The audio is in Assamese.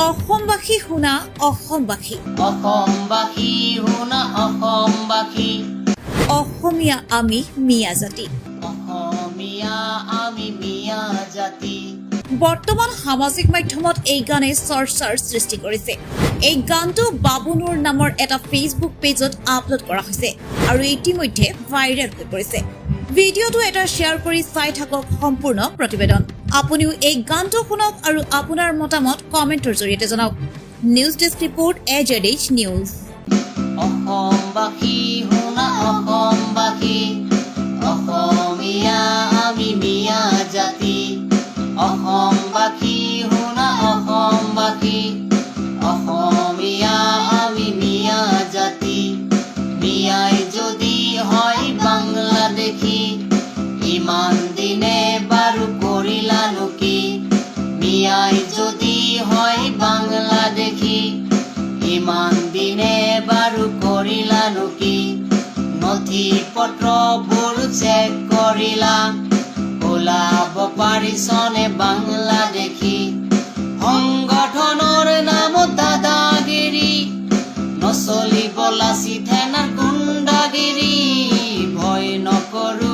অসমবাসী শুনা অসমবাসী অসমবাসী শুনা অসমবাসী অসমীয়া আমি মিয়া জাতি অসমীয়া আমি মিয়া জাতি বৰ্তমান সামাজিক মাধ্যমত এই গানে চৰ্চাৰ সৃষ্টি কৰিছে। এই গানটো বাবুনুৰ নামৰ এটা ফেচবুক পেজত আপলোড কৰা হৈছে আৰু ইতিমধ্যে ভাইৰেল হৈ পৰিছে। ভিডিঅ'টো এটা শ্বেয়াৰ কৰি চাই থাকক সম্পূৰ্ণ প্ৰতিবেদন। আপুনিও এই গানটো শুনক আৰু আপোনাৰ মতামত কমেণ্টৰ জৰিয়তে জনাওক। News desk report AZH news. অসমবাসী শুনা অসমবাসী অসমীয়া আমি মিয়া জাতি অসমবাসী শুনা অসমবাসী অসমীয়া আমি মিয়া জাতি মিয়াই যদি হয় বাংলাদেশী ইমান দিনে বাৰু কৰিলানো কি মিয়াই যদি হয় বাংলাদেশী ইমান দিনে বাৰু কৰিলানো কি নথি পত্ৰবোৰ চেক কৰিলা ওলাব পাৰিছনে বাংলাদেশী সংগঠনৰ নামত দাদাগিৰি নচলিব লাচি থানাৰ গুণ্ডাগিৰি ভয় নকৰো